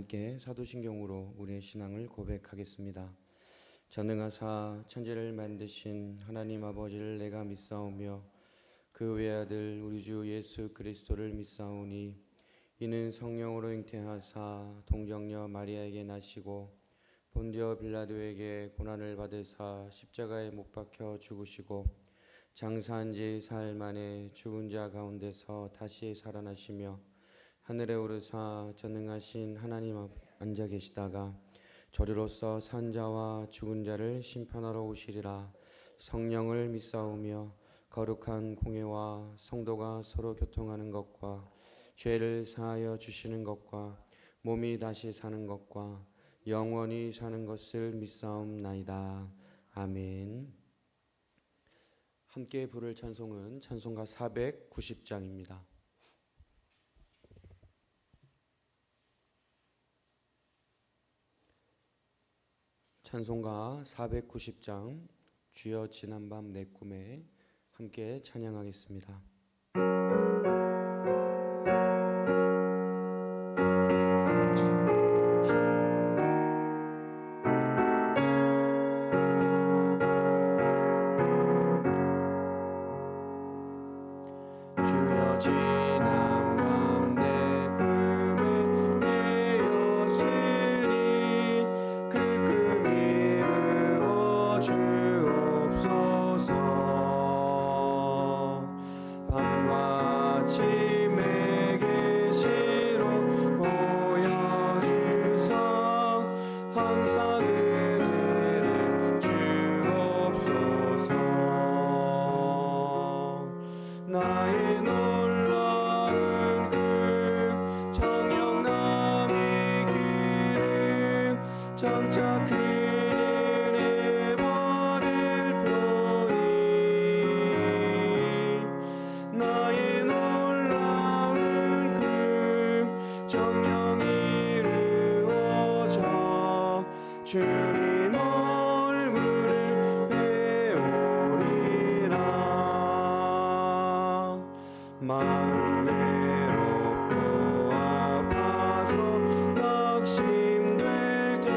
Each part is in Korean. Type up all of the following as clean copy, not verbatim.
함께 사도신경으로 우리의 신앙을 고백하겠습니다. 전능하사 천지를 만드신 하나님 아버지를 내가 믿사오며 그 외아들 우리 주 예수 그리스도를 믿사오니 이는 성령으로 잉태하사 동정녀 마리아에게 나시고 본디오 빌라도에게 고난을 받으사 십자가에 못 박혀 죽으시고 장사한 지 사흘 만에 죽은 자 가운데서 다시 살아나시며 하늘에 오르사 전능하신 하나님 앞 앉아 계시다가 저리로서 산 자와 죽은 자를 심판하러 오시리라. 성령을 믿사오며 거룩한 공회와 성도가 서로 교통하는 것과 죄를 사하여 주시는 것과 몸이 다시 사는 것과 영원히 사는 것을 믿사옵나이다. 아멘. 함께 부를 찬송은 찬송가 490장입니다. 찬송가 490장 주여 지난밤 내 꿈에 함께 찬양하겠습니다. 주여 지난밤 내 꿈에 깨었으니 그 꿈이 이루어 주옵소서. 밤과 아침에 계시로 보여주사 항상 은혜를 주옵소서. 나의 놀라운 꿈 정령남이 길은 정착 그 은혜 받을 편이 나의 놀라운 꿈 정령 이루어져 주님 얼굴을 배우리라. 마음 외롭고 아파서 낙심될 때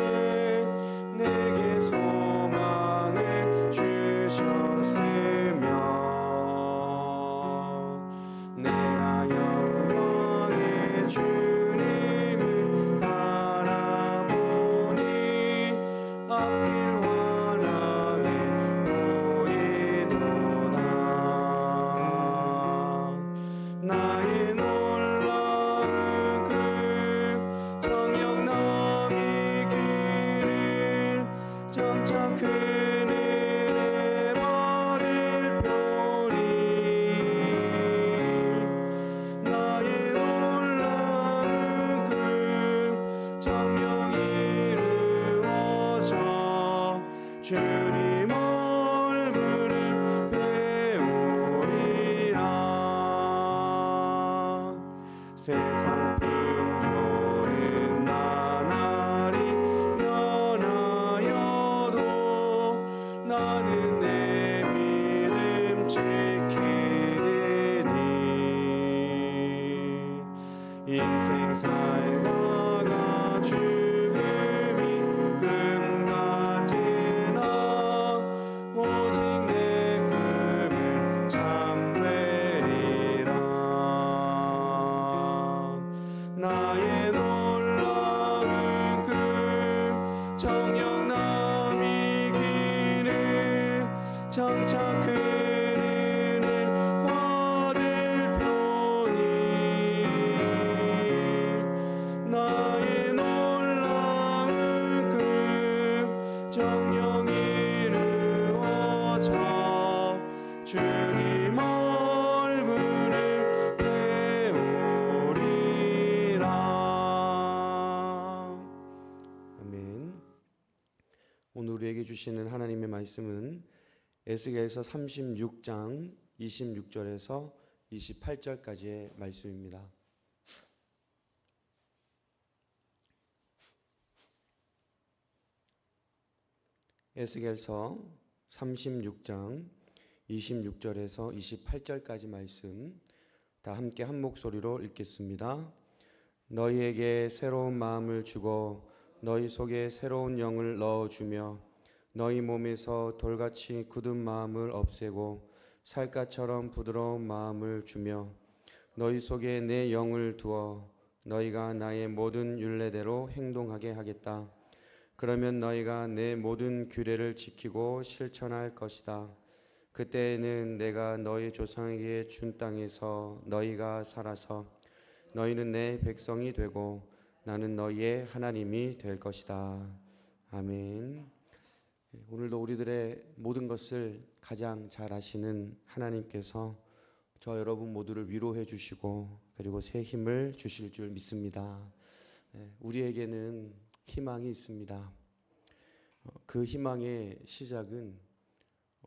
내게 소망을 주셨으며 내가 영광의 주님을 바라보니 앞길 환하게 보이도다. 나의 놀라운 꿈 정령남이 길은 정착 그 은혜 받을 편이 나의 놀라운 꿈 정령 이루어져 주님 얼굴을 배우리라. 세상 풍조는 나날이 변하여도 나는 내 믿음 지키리니 인생 살다가 죽음이 꿈 같으나 오직 내 꿈은 참되리라. 나의 놀라운 꿈 정령남이 길은 정착 그 은혜 받을 편이 나의 놀라운 꿈 정령 이루어져 주님 얼굴을 배우리라. 아멘. 오늘 우리에게 주시는 하나님의 말씀은 에스겔서 36장 26절에서 28절까지의 말씀입니다. 에스겔서 36장 26절에서 28절까지 말씀 다 함께 한 목소리로 읽겠습니다. 너희에게 새로운 마음을 주고 너희 속에 새로운 영을 넣어주며 너희 몸에서 돌같이 굳은 마음을 없애고 살갗처럼 부드러운 마음을 주며 너희 속에 내 영을 두어 너희가 나의 모든 율례대로 행동하게 하겠다. 그러면 너희가 내 모든 규례를 지키고 실천할 것이다. 그때에는 내가 너희 조상에게 준 땅에서 너희가 살아서 너희는 내 백성이 되고 나는 너희의 하나님이 될 것이다. 아멘. 오늘도 우리들의 모든 것을 가장 잘 아시는 하나님께서 저 여러분 모두를 위로해 주시고 그리고 새 힘을 주실 줄 믿습니다. 우리에게는 희망이 있습니다. 그 희망의 시작은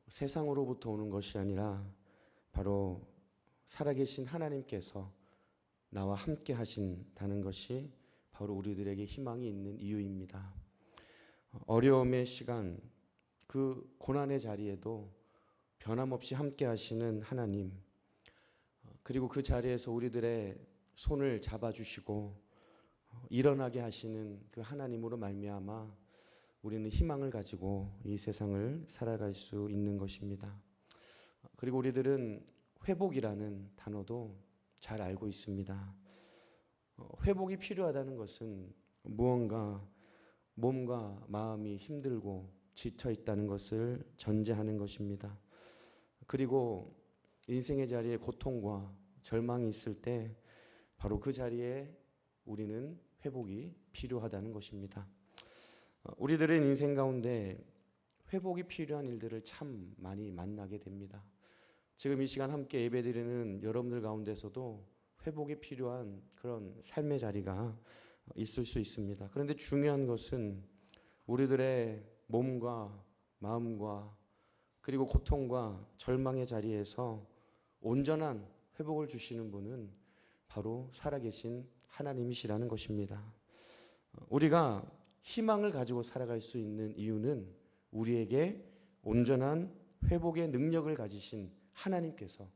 세상으로부터 오는 것이 아니라 바로 살아계신 하나님께서 나와 함께 하신다는 것이 바로 우리들에게 희망이 있는 이유입니다. 어려움의 시간, 그 고난의 자리에도 변함없이 함께 하시는 하나님, 그리고 그 자리에서 우리들의 손을 잡아주시고 일어나게 하시는 그 하나님으로 말미암아 우리는 희망을 가지고 이 세상을 살아갈 수 있는 것입니다. 그리고 우리들은 회복이라는 단어도 잘 알고 있습니다. 회복이 필요하다는 것은 무언가 몸과 마음이 힘들고 지쳐 있다는 것을 전제하는 것입니다. 그리고 인생의 자리에 고통과 절망이 있을 때 바로 그 자리에 우리는 회복이 필요하다는 것입니다. 우리들의 인생 가운데 회복이 필요한 일들을 참 많이 만나게 됩니다. 지금 이 시간 함께 예배드리는 여러분들 가운데서도 회복이 필요한 그런 삶의 자리가 있을 수 있습니다. 그런데 중요한 것은 우리들의 몸과 마음과 그리고 고통과 절망의 자리에서 온전한 회복을 주시는 분은 바로 살아계신 하나님이시라는 것입니다. 우리가 희망을 가지고 살아갈 수 있는 이유는 우리에게 온전한 회복의 능력을 가지신 하나님께서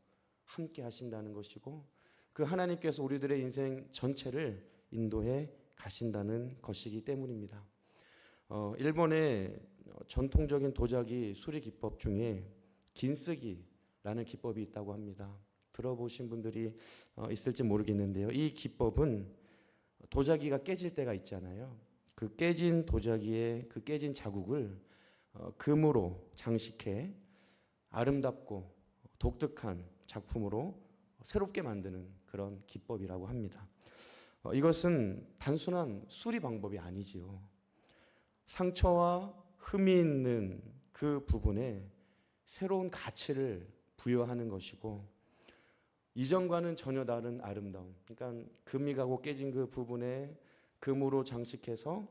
함께 하신다는 것이고 그 하나님께서 우리들의 인생 전체를 인도해 가신다는 것이기 때문입니다. 일본의 전통적인 도자기 수리 기법 중에 긴쓰기라는 기법이 있다고 합니다. 들어보신 분들이 있을지 모르겠는데요. 이 기법은 도자기가 깨질 때가 있잖아요. 그 깨진 도자기의 그 깨진 자국을 금으로 장식해 아름답고 독특한 작품으로 새롭게 만드는 그런 기법이라고 합니다. 이것은 단순한 수리 방법이 아니지요. 상처와 흠이 있는 그 부분에 새로운 가치를 부여하는 것이고 이전과는 전혀 다른 아름다움. 그러니까 금이 가고 깨진 그 부분에 금으로 장식해서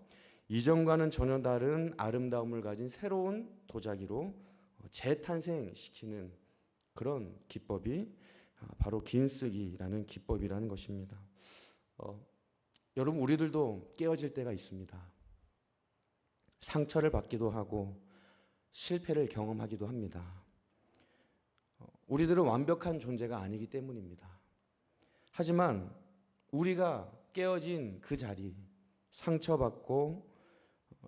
이전과는 전혀 다른 아름다움을 가진 새로운 도자기로 재탄생시키는 그런 기법이 바로 긴쓰기라는 기법이라는 것입니다. 여러분 우리들도 깨어질 때가 있습니다. 상처를 받기도 하고 실패를 경험하기도 합니다. 우리들은 완벽한 존재가 아니기 때문입니다. 하지만 우리가 깨어진 그 자리, 상처받고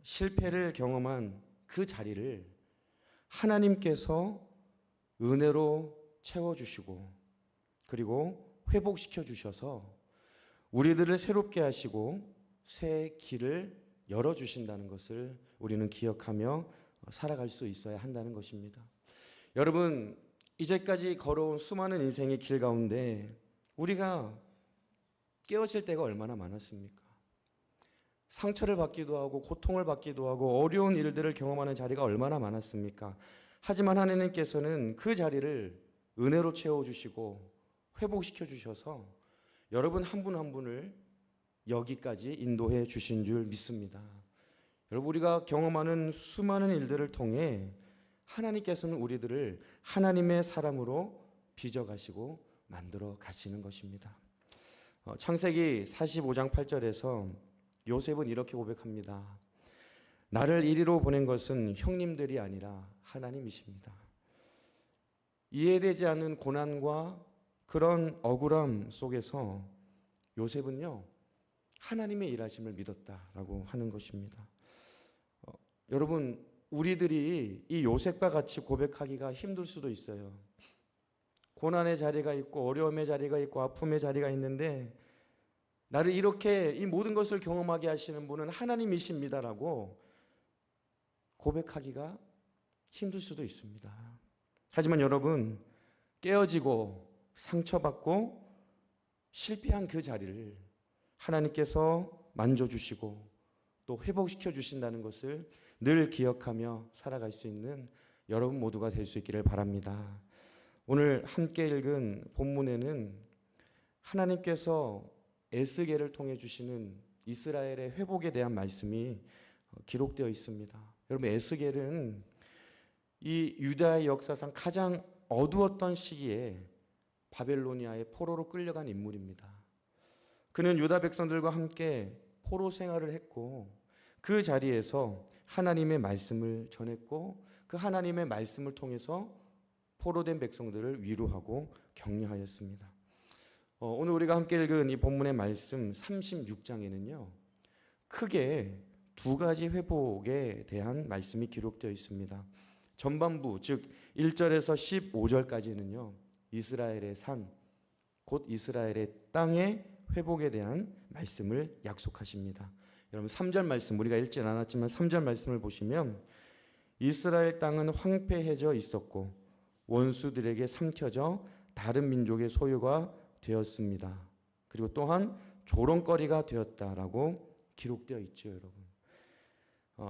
실패를 경험한 그 자리를 하나님께서 은혜로 채워주시고 그리고 회복시켜 주셔서 우리들을 새롭게 하시고 새 길을 열어주신다는 것을 우리는 기억하며 살아갈 수 있어야 한다는 것입니다. 여러분, 이제까지 걸어온 수많은 인생의 길 가운데 우리가 깨어질 때가 얼마나 많았습니까? 상처를 받기도 하고 고통을 받기도 하고 어려운 일들을 경험하는 자리가 얼마나 많았습니까? 하지만 하나님께서는 그 자리를 은혜로 채워주시고 회복시켜 주셔서 여러분 한 분 한 분을 여기까지 인도해 주신 줄 믿습니다. 여러분 우리가 경험하는 수많은 일들을 통해 하나님께서는 우리들을 하나님의 사람으로 빚어가시고 만들어 가시는 것입니다. 창세기 45장 8절에서 요셉은 이렇게 고백합니다. 나를 이리로 보낸 것은 형님들이 아니라 하나님이십니다. 이해되지 않는 고난과 그런 억울함 속에서 요셉은요 하나님의 일하심을 믿었다라고 하는 것입니다. 여러분, 우리들이 이 요셉과 같이 고백하기가 힘들 수도 있어요. 고난의 자리가 있고 어려움의 자리가 있고 아픔의 자리가 있는데 나를 이렇게 이 모든 것을 경험하게 하시는 분은 하나님이십니다라고 고백하기가 힘들 수도 있습니다. 하지만 여러분, 깨어지고 상처받고 실패한 그 자리를 하나님께서 만져주시고 또 회복시켜 주신다는 것을 늘 기억하며 살아갈 수 있는 여러분 모두가 될 수 있기를 바랍니다. 오늘 함께 읽은 본문에는 하나님께서 에스겔을 통해 주시는 이스라엘의 회복에 대한 말씀이 기록되어 있습니다. 여러분, 에스겔은 이 유다의 역사상 가장 어두웠던 시기에 바벨로니아의 포로로 끌려간 인물입니다. 그는 유다 백성들과 함께 포로 생활을 했고 그 자리에서 하나님의 말씀을 전했고 그 하나님의 말씀을 통해서 포로된 백성들을 위로하고 격려하였습니다. 오늘 우리가 함께 읽은 이 본문의 말씀 36장에는요 크게 두 가지 회복에 대한 말씀이 기록되어 있습니다. 전반부 즉 1절에서 15절까지는요 이스라엘의 산, 곧 이스라엘의 땅의 회복에 대한 말씀을 약속하십니다. 여러분 3절 말씀 우리가 읽진 않았지만 3절 말씀을 보시면 이스라엘 땅은 황폐해져 있었고 원수들에게 삼켜져 다른 민족의 소유가 되었습니다. 그리고 또한 조롱거리가 되었다라고 기록되어 있죠, 여러분.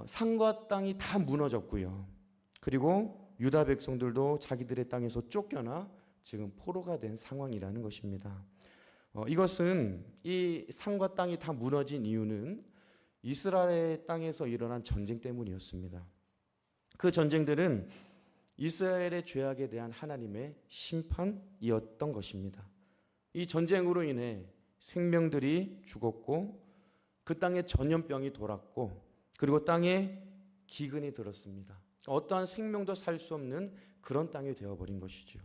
산과 땅이 다 무너졌고요. 그리고 유다 백성들도 자기들의 땅에서 쫓겨나 지금 포로가 된 상황이라는 것입니다. 이것은 이 산과 땅이 다 무너진 이유는 이스라엘 땅에서 일어난 전쟁 때문이었습니다. 그 전쟁들은 이스라엘의 죄악에 대한 하나님의 심판이었던 것입니다. 이 전쟁으로 인해 생명들이 죽었고 그 땅에 전염병이 돌았고 그리고 땅에 기근이 들었습니다. 어떠한 생명도 살 수 없는 그런 땅이 되어버린 것이죠.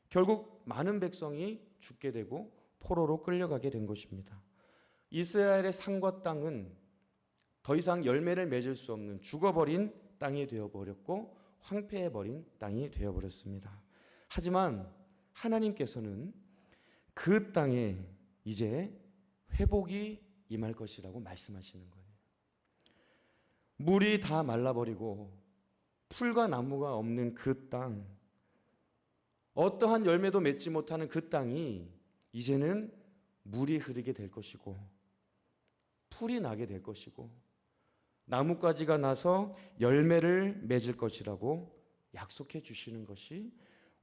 결국 많은 백성이 죽게 되고 포로로 끌려가게 된 것입니다. 이스라엘의 산과 땅은 더 이상 열매를 맺을 수 없는 죽어버린 땅이 되어버렸고 황폐해버린 땅이 되어버렸습니다. 하지만 하나님께서는 그 땅에 이제 회복이 임할 것이라고 말씀하시는 거예요. 물이 다 말라버리고 풀과 나무가 없는 그 땅, 어떠한 열매도 맺지 못하는 그 땅이 이제는 물이 흐르게 될 것이고 풀이 나게 될 것이고 나뭇가지가 나서 열매를 맺을 것이라고 약속해 주시는 것이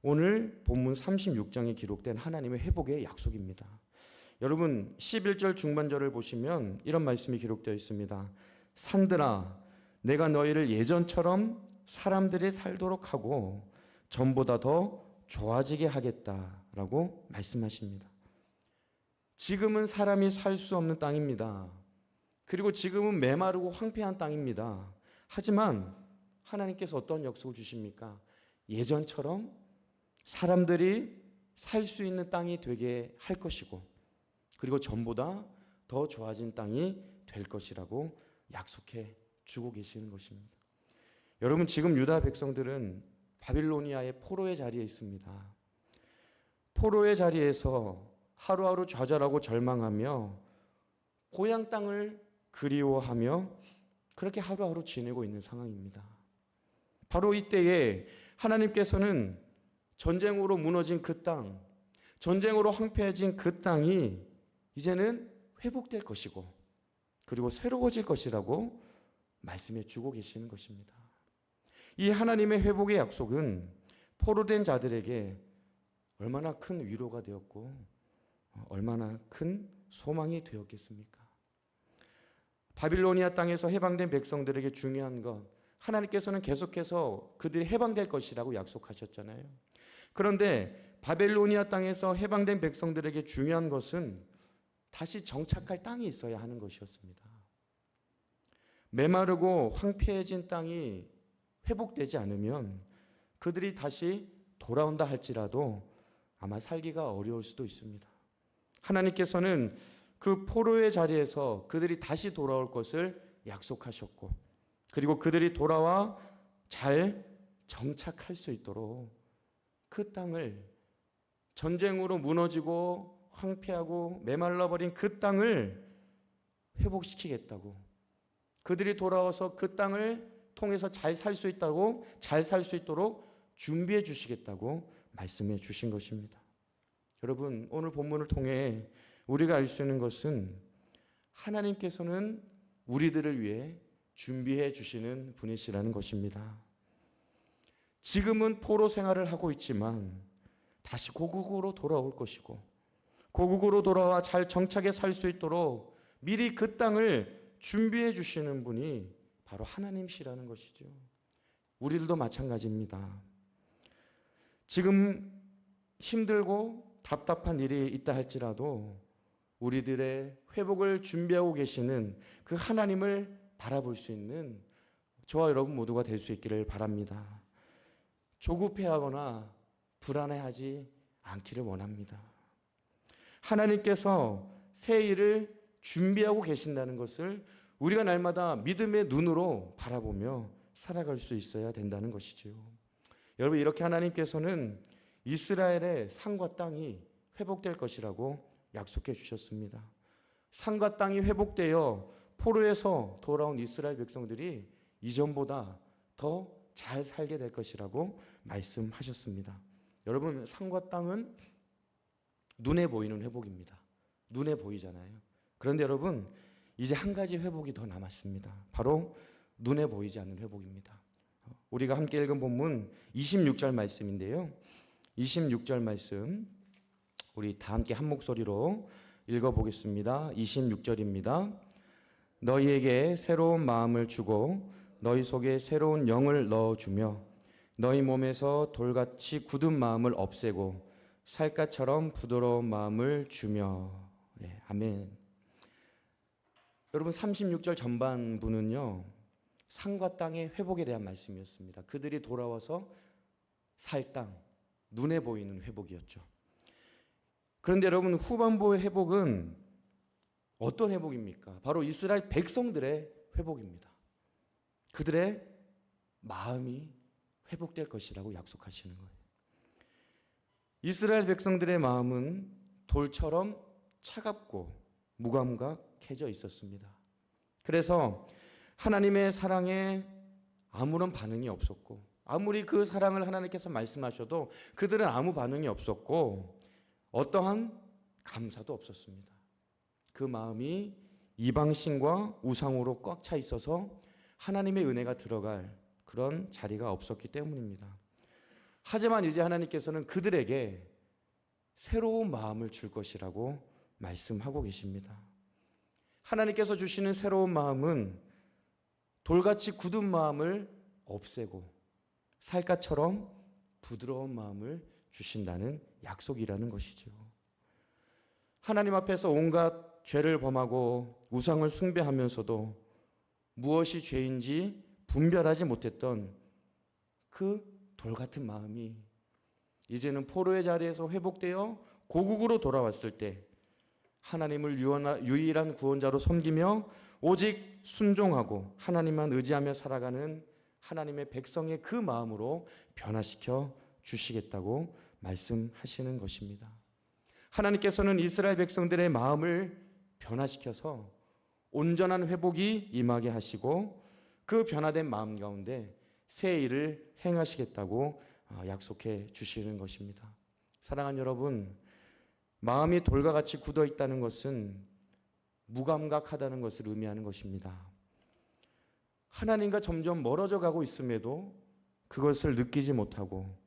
오늘 본문 36장에 기록된 하나님의 회복의 약속입니다. 여러분 11절 중반절을 보시면 이런 말씀이 기록되어 있습니다. 산들아 내가 너희를 예전처럼 사람들이 살도록 하고 전보다 더 좋아지게 하겠다라고 말씀하십니다. 지금은 사람이 살 수 없는 땅입니다. 그리고 지금은 메마르고 황폐한 땅입니다. 하지만 하나님께서 어떤 약속을 주십니까? 예전처럼 사람들이 살 수 있는 땅이 되게 할 것이고 그리고 전보다 더 좋아진 땅이 될 것이라고 약속해 주고 계시는 것입니다. 여러분 지금 유다 백성들은 바빌로니아의 포로의 자리에 있습니다. 포로의 자리에서 하루하루 좌절하고 절망하며 고향 땅을 그리워하며 그렇게 하루하루 지내고 있는 상황입니다. 바로 이때에 하나님께서는 전쟁으로 무너진 그 땅, 전쟁으로 황폐해진 그 땅이 이제는 회복될 것이고 그리고 새로워질 것이라고 말씀해 주고 계시는 것입니다. 이 하나님의 회복의 약속은 포로된 자들에게 얼마나 큰 위로가 되었고 얼마나 큰 소망이 되었겠습니까? 바빌로니아 땅에서 해방된 백성들에게 중요한 것, 하나님께서는 계속해서 그들이 해방될 것이라고 약속하셨잖아요. 그런데 바벨로니아 땅에서 해방된 백성들에게 중요한 것은 다시 정착할 땅이 있어야 하는 것이었습니다. 메마르고 황폐해진 땅이 회복되지 않으면 그들이 다시 돌아온다 할지라도 아마 살기가 어려울 수도 있습니다. 하나님께서는 그 포로의 자리에서 그들이 다시 돌아올 것을 약속하셨고, 그리고 그들이 돌아와 잘 정착할 수 있도록 그 땅을, 전쟁으로 무너지고 황폐하고 메말라버린 그 땅을 회복시키겠다고, 그들이 돌아와서 그 땅을 통해서 잘 살 수 있다고, 잘 살 수 있도록 준비해 주시겠다고 말씀해 주신 것입니다. 여러분, 오늘 본문을 통해 우리가 알 수 있는 것은 하나님께서는 우리들을 위해 준비해 주시는 분이시라는 것입니다. 지금은 포로 생활을 하고 있지만 다시 고국으로 돌아올 것이고, 고국으로 돌아와 잘 정착해 살 수 있도록 미리 그 땅을 준비해 주시는 분이 바로 하나님이시라는 것이죠. 우리들도 마찬가지입니다. 지금 힘들고 답답한 일이 있다 할지라도 우리들의 회복을 준비하고 계시는 그 하나님을 바라볼 수 있는 저와 여러분 모두가 될 수 있기를 바랍니다. 조급해하거나 불안해하지 않기를 원합니다. 하나님께서 새 일을 준비하고 계신다는 것을 우리가 날마다 믿음의 눈으로 바라보며 살아갈 수 있어야 된다는 것이지요. 여러분, 이렇게 하나님께서는 이스라엘의 산과 땅이 회복될 것이라고 약속해 주셨습니다. 산과 땅이 회복되어 포로에서 돌아온 이스라엘 백성들이 이전보다 더 잘 살게 될 것이라고 말씀하셨습니다. 여러분, 산과 땅은 눈에 보이는 회복입니다. 눈에 보이잖아요. 그런데 여러분, 이제 한 가지 회복이 더 남았습니다. 바로 눈에 보이지 않는 회복입니다. 우리가 함께 읽은 본문 26절 말씀인데요. 26절 말씀 우리 다 함께 한 목소리로 읽어보겠습니다. 26절입니다. 너희에게 새로운 마음을 주고 너희 속에 새로운 영을 넣어주며 너희 몸에서 돌같이 굳은 마음을 없애고 살갗처럼 부드러운 마음을 주며. 네, 아멘. 여러분, 36절 전반부는요, 산과 땅의 회복에 대한 말씀이었습니다. 그들이 돌아와서 살 땅, 눈에 보이는 회복이었죠. 그런데 여러분, 후반부의 회복은 어떤 회복입니까? 바로 이스라엘 백성들의 회복입니다. 그들의 마음이 회복될 것이라고 약속하시는 거예요. 이스라엘 백성들의 마음은 돌처럼 차갑고 무감각해져 있었습니다. 그래서 하나님의 사랑에 아무런 반응이 없었고, 아무리 그 사랑을 하나님께서 말씀하셔도 그들은 아무 반응이 없었고 어떠한 감사도 없었습니다. 그 마음이 이방신과 우상으로 꽉 차 있어서 하나님의 은혜가 들어갈 그런 자리가 없었기 때문입니다. 하지만 이제 하나님께서는 그들에게 새로운 마음을 줄 것이라고 말씀하고 계십니다. 하나님께서 주시는 새로운 마음은 돌같이 굳은 마음을 없애고 살갗처럼 부드러운 마음을 주신다는 약속이라는 것이죠. 하나님 앞에서 온갖 죄를 범하고 우상을 숭배하면서도 무엇이 죄인지 분별하지 못했던 그 돌같은 마음이 이제는 포로의 자리에서 회복되어 고국으로 돌아왔을 때 하나님을 유일한 구원자로 섬기며 오직 순종하고 하나님만 의지하며 살아가는 하나님의 백성의 그 마음으로 변화시켜 주시겠다고 말씀하시는 것입니다. 하나님께서는 이스라엘 백성들의 마음을 변화시켜서 온전한 회복이 임하게 하시고 그 변화된 마음 가운데 새 일을 행하시겠다고 약속해 주시는 것입니다. 사랑하는 여러분, 마음이 돌과 같이 굳어 있다는 것은 무감각하다는 것을 의미하는 것입니다. 하나님과 점점 멀어져 가고 있음에도 그것을 느끼지 못하고,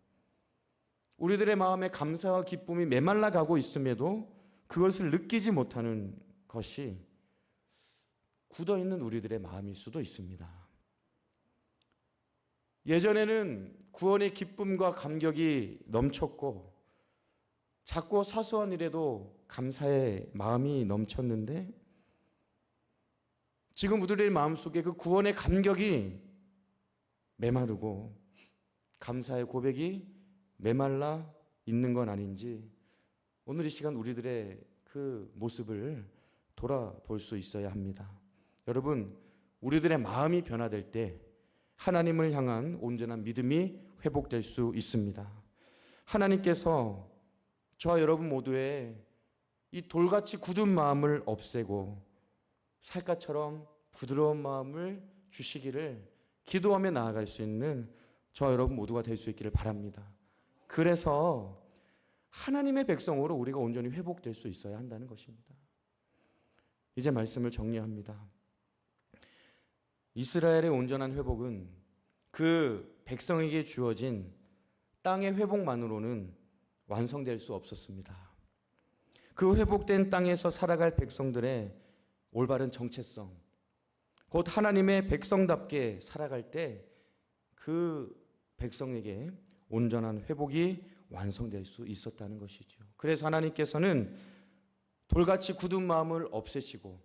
우리들의 마음에 감사와 기쁨이 메말라 가고 있음에도 그것을 느끼지 못하는 것이 굳어 있는 우리들의 마음일 수도 있습니다. 예전에는 구원의 기쁨과 감격이 넘쳤고 작고 사소한 일에도 감사의 마음이 넘쳤는데, 지금 우리들의 마음속에 그 구원의 감격이 메마르고 감사의 고백이 메말라 있는 건 아닌지 오늘 이 시간 우리들의 그 모습을 돌아볼 수 있어야 합니다. 여러분, 우리들의 마음이 변화될 때 하나님을 향한 온전한 믿음이 회복될 수 있습니다. 하나님께서 저와 여러분 모두의 이 돌같이 굳은 마음을 없애고 살갗처럼 부드러운 마음을 주시기를 기도하며 나아갈 수 있는 저와 여러분 모두가 될 수 있기를 바랍니다. 그래서 하나님의 백성으로 우리가 온전히 회복될 수 있어야 한다는 것입니다. 이제 말씀을 정리합니다. 이스라엘의 온전한 회복은 그 백성에게 주어진 땅의 회복만으로는 완성될 수 없었습니다. 그 회복된 땅에서 살아갈 백성들의 올바른 정체성, 곧 하나님의 백성답게 살아갈 때 그 백성에게 온전한 회복이 완성될 수 있었다는 것이죠. 그래서 하나님께서는 돌같이 굳은 마음을 없애시고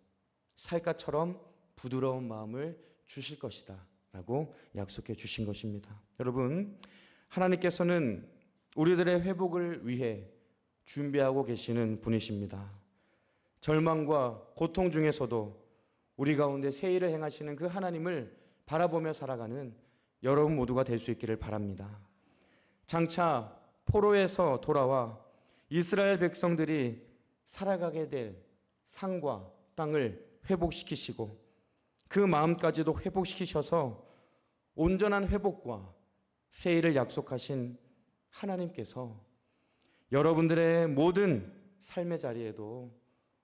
살갗처럼 부드러운 마음을 주실 것이다 라고 약속해 주신 것입니다. 여러분, 하나님께서는 우리들의 회복을 위해 준비하고 계시는 분이십니다. 절망과 고통 중에서도 우리 가운데 새 일을 행하시는 그 하나님을 바라보며 살아가는 여러분 모두가 될 수 있기를 바랍니다. 장차 포로에서 돌아와 이스라엘 백성들이 살아가게 될 산과 땅을 회복시키시고 그 마음까지도 회복시키셔서 온전한 회복과 새 일을 약속하신 하나님께서 여러분들의 모든 삶의 자리에도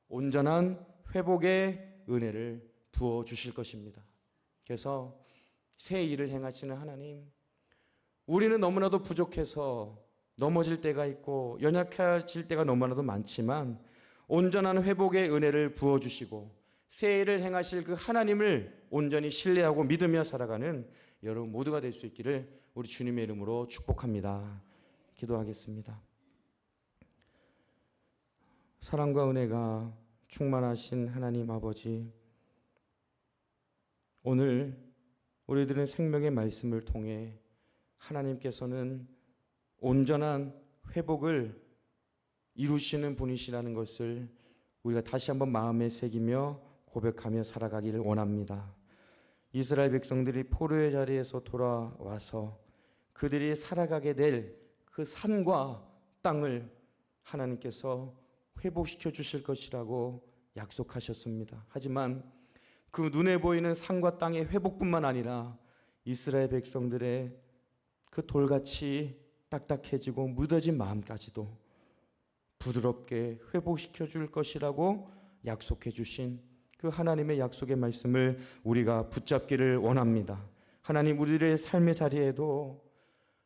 온전한 회복의 은혜를 부어 주실 것입니다. 그래서 새 일을 행하시는 하나님, 우리는 너무나도 부족해서 넘어질 때가 있고 연약해질 때가 너무나도 많지만 온전한 회복의 은혜를 부어 주시고 새 일을 행하실 그 하나님을 온전히 신뢰하고 믿으며 살아가는 여러분 모두가 될 수 있기를 우리 주님의 이름으로 축복합니다. 기도하겠습니다. 사랑과 은혜가 충만하신 하나님 아버지, 오늘 우리들은 생명의 말씀을 통해 하나님께서는 온전한 회복을 이루시는 분이시라는 것을 우리가 다시 한번 마음에 새기며 고백하며 살아가기를 원합니다. 이스라엘 백성들이 포로의 자리에서 돌아와서 그들이 살아가게 될 그 산과 땅을 하나님께서 회복시켜 주실 것이라고 약속하셨습니다. 하지만 그 눈에 보이는 산과 땅의 회복뿐만 아니라 이스라엘 백성들의 그 돌같이 딱딱해지고 무뎌진 마음까지도 부드럽게 회복시켜 줄 것이라고 약속해 주신 그 하나님의 약속의 말씀을 우리가 붙잡기를 원합니다. 하나님, 우리들의 삶의 자리에도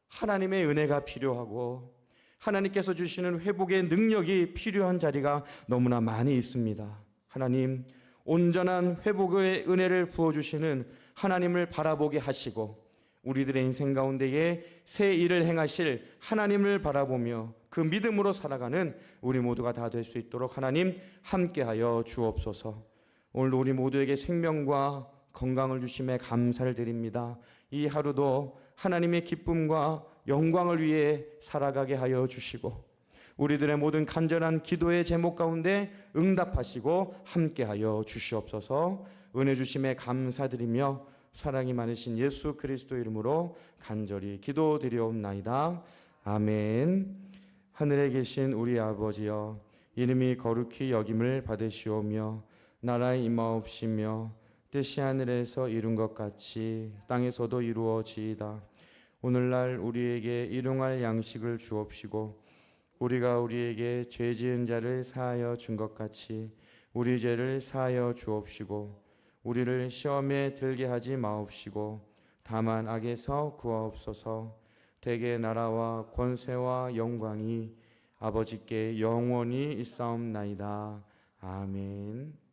하나님의 은혜가 필요하고 하나님께서 주시는 회복의 능력이 필요한 자리가 너무나 많이 있습니다. 하나님, 온전한 회복의 은혜를 부어주시는 하나님을 바라보게 하시고 우리들의 인생 가운데에 새 일을 행하실 하나님을 바라보며 그 믿음으로 살아가는 우리 모두가 다 될 수 있도록 하나님 함께하여 주옵소서. 오늘도 우리 모두에게 생명과 건강을 주심에 감사를 드립니다. 이 하루도 하나님의 기쁨과 영광을 위해 살아가게 하여 주시고 우리들의 모든 간절한 기도의 제목 가운데 응답하시고 함께하여 주시옵소서. 은혜 주심에 감사드리며 사랑이 많으신 예수 그리스도 이름으로 간절히 기도드리옵나이다. 아멘. 하늘에 계신 우리 아버지여, 이름이 거룩히 여김을 받으시오며 나라의 임하옵시며 뜻이 하늘에서 이룬 것 같이 땅에서도 이루어지이다. 오늘날 우리에게 일용할 양식을 주옵시고 우리가 우리에게 죄 지은 자를 사하여 준 것 같이 우리 죄를 사하여 주옵시고 우리를 시험에 들게 하지 마옵시고 다만 악에서 구하옵소서. 대개 나라와 권세와 영광이 아버지께 영원히 있사옵나이다. 아멘.